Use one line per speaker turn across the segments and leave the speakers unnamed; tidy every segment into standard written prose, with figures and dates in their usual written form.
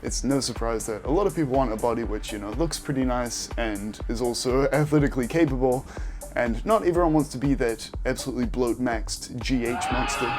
It's no surprise that a lot of people want a body which, looks pretty nice and is also athletically capable, and not everyone wants to be that absolutely bloat-maxed GH monster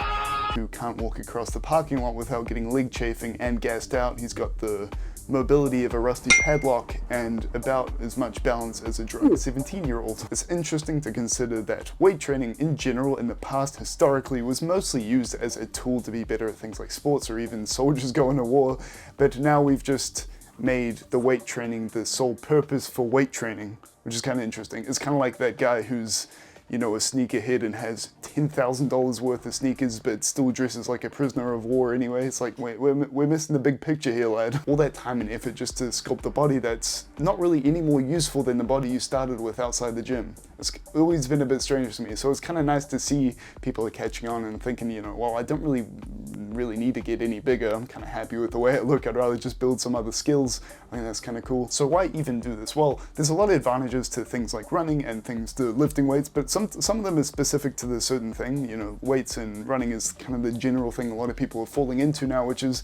who can't walk across the parking lot without getting leg chafing and gassed out. He's got the mobility of a rusty padlock and about as much balance as a drunk 17-year-old. It's interesting to consider that weight training in general in the past historically was mostly used as a tool to be better at things like sports or even soldiers going to war, but now we've just made the weight training the sole purpose for weight training, which is kind of interesting. It's kind of like that guy who's a sneakerhead and has $10,000 worth of sneakers but still dresses like a prisoner of war anyway. It's like, wait, we're missing the big picture here, lad. All that time and effort just to sculpt a body that's not really any more useful than the body you started with outside the gym. It's always been a bit strange to me, so it's kind of nice to see people are catching on and thinking, well, I don't really need to get any bigger. I'm kind of happy with the way I look. I'd rather just build some other skills. I think that's kind of cool. So why even do this? Well, there's a lot of advantages to things like running and things to lifting weights, but some of them are specific to the certain thing. Weights and running is kind of the general thing a lot of people are falling into now, which is,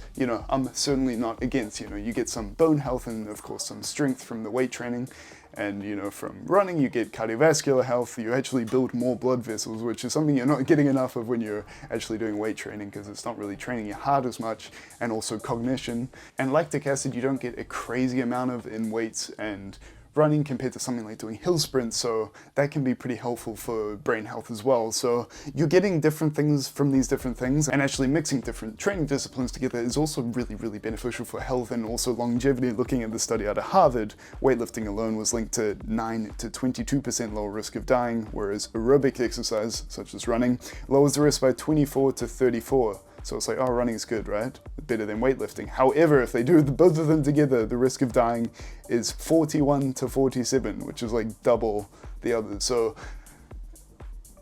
I'm certainly not against. You get some bone health and of course some strength from the weight training. And from running you get cardiovascular health, you actually build more blood vessels, which is something you're not getting enough of when you're actually doing weight training, because it's not really training your heart as much, and also cognition. And lactic acid you don't get a crazy amount of in weights and running compared to something like doing hill sprints, so that can be pretty helpful for brain health as well. So you're getting different things from these different things, and actually mixing different training disciplines together is also really beneficial for health and also longevity. Looking at the study out of Harvard, weightlifting alone was linked to 9 to 22% lower risk of dying, whereas aerobic exercise, such as running, lowers the risk by 24 to 34. So it's like, oh, running's good, right? Better than weightlifting. However, if they do both of them together, the risk of dying is 41 to 47, which is like double the others. So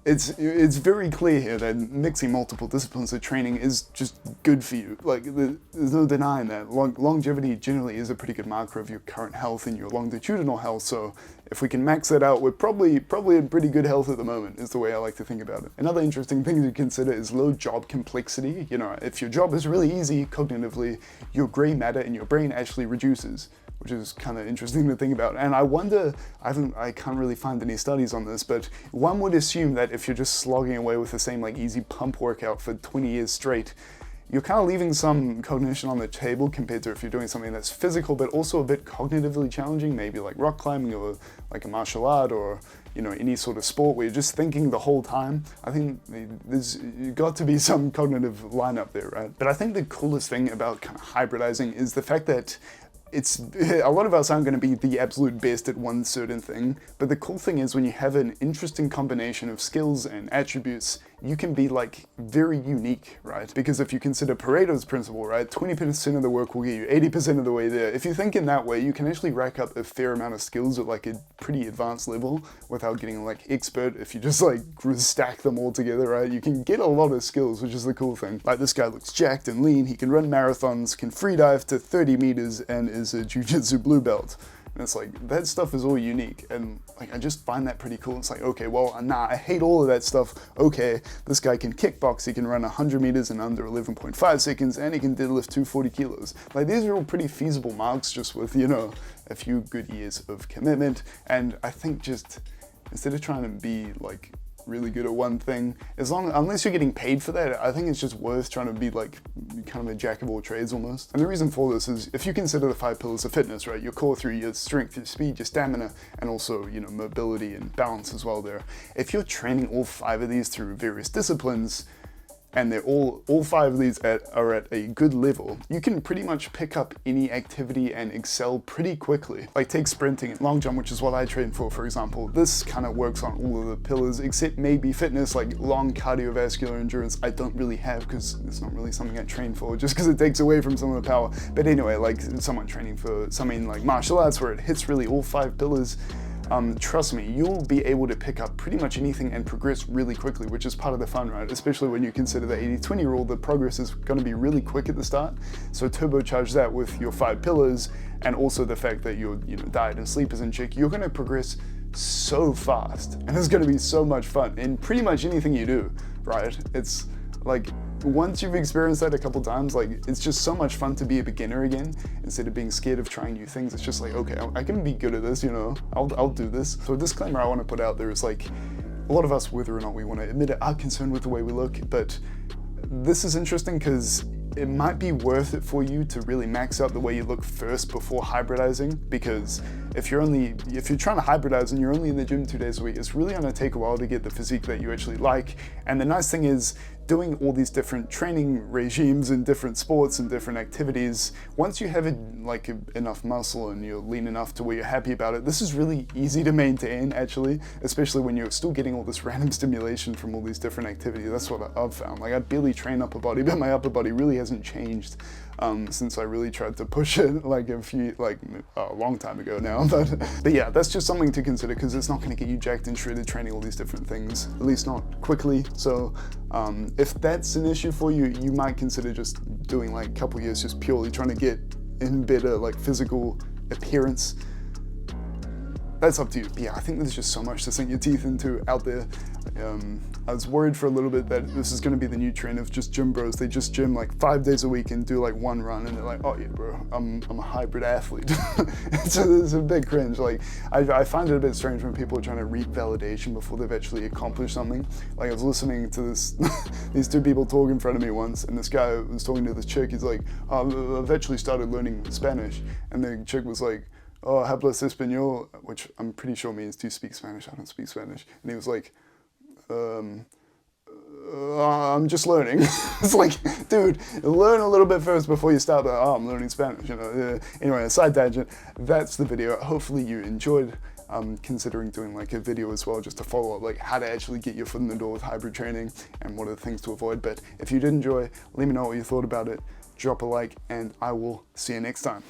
it's very clear here that mixing multiple disciplines of training is just good for you. Like, there's no denying that. Longevity generally is a pretty good marker of your current health and your longitudinal health, so if we can max that out, we're probably in pretty good health at the moment, is the way I like to think about it. Another interesting thing to consider is low job complexity. If your job is really easy cognitively, your gray matter in your brain actually reduces, which is kind of interesting to think about. And I wonder, I can't really find any studies on this, but one would assume that if you're just slogging away with the same easy pump workout for 20 years straight, you're kind of leaving some cognition on the table compared to if you're doing something that's physical but also a bit cognitively challenging, maybe like rock climbing or like a martial art or any sort of sport where you're just thinking the whole time. I think there's got to be some cognitive lineup there, right? But I think the coolest thing about kind of hybridizing is the fact that a lot of us aren't going to be the absolute best at one certain thing, but the cool thing is when you have an interesting combination of skills and attributes, you can be very unique, right? Because if you consider Pareto's principle, right, 20% of the work will get you 80% of the way there. If you think in that way, you can actually rack up a fair amount of skills at a pretty advanced level without getting expert. If you just stack them all together, right, you can get a lot of skills, which is the cool thing. Like, this guy looks jacked and lean, he can run marathons, can free dive to 30 meters, and is a jiu-jitsu blue belt. And it's that stuff is all unique, and I just find that pretty cool. It's okay, well, nah, I hate all of that stuff. Okay, this guy can kickbox, he can run 100 meters in under 11.5 seconds, and he can deadlift 240 kilos. These are all pretty feasible marks just with, a few good years of commitment. And I think just, instead of trying to be really good at one thing, unless you're getting paid for that, I think it's just worth trying to be kind of a jack of all trades almost. And the reason for this is, if you consider the 5 pillars of fitness, right, your core through your strength, your speed, your stamina, and also mobility and balance as well there. If you're training all 5 of these through various disciplines, and they're all 5 of these are at a good level, you can pretty much pick up any activity and excel pretty quickly. Take sprinting and long jump, which is what I train for example. This kind of works on all of the pillars, except maybe fitness, long cardiovascular endurance I don't really have, because it's not really something I train for, just because it takes away from some of the power. But anyway, someone training for something like martial arts where it hits really all 5 pillars, trust me, you'll be able to pick up pretty much anything and progress really quickly, which is part of the fun, right? Especially when you consider the 80-20 rule, the progress is going to be really quick at the start. So turbocharge that with your 5 pillars, and also the fact that your diet and sleep is in check. You're going to progress so fast, and it's going to be so much fun in pretty much anything you do, right? It's once you've experienced that a couple times, like, it's just so much fun to be a beginner again, instead of being scared of trying new things. It's just like, okay, I can be good at this, you know, I'll do this. So a disclaimer I want to put out there is, like, a lot of us, whether or not we want to admit it, are concerned with the way we look, but this is interesting because it might be worth it for you to really max out the way you look first before hybridizing, because if you're trying to hybridize and you're only in the gym 2 days a week, it's really going to take a while to get the physique that you actually like. And the nice thing is, doing all these different training regimes and different sports and different activities, once you have enough muscle and you're lean enough to where you're happy about it, this is really easy to maintain actually, especially when you're still getting all this random stimulation from all these different activities. That's what I've found. Like, I barely train upper body, but my upper body really hasn't changed since I really tried to push it like a long time ago now. But yeah, that's just something to consider, because it's not going to get you jacked and shredded training all these different things, at least not quickly. So if that's an issue for you, you might consider just doing like a couple years just purely trying to get in better like physical appearance. That's up to you. But yeah, I think there's just so much to sink your teeth into out there. I was worried for a little bit that this is going to be the new trend of just gym bros. They just gym like 5 days a week and do like one run, and they're like, oh yeah, bro, I'm a hybrid athlete. It's a big cringe. Like, I find it a bit strange when people are trying to reap validation before they've actually accomplished something. Like, I was listening to these two people talk in front of me once, and this guy was talking to this chick. He's like, oh, I've actually started learning Spanish, and the chick was like, oh, hablas español, which I'm pretty sure means, do you speak Spanish? I don't speak Spanish. And he was like, I'm just learning. It's like, dude, learn a little bit first before you start. Oh, I'm learning Spanish, you know. Anyway, a side tangent. That's the video. Hopefully you enjoyed. Considering doing like a video as well, just to follow up like how to actually get your foot in the door with hybrid training and what are the things to avoid. But if you did enjoy, let me know what you thought about it. Drop a like, and I will see you next time.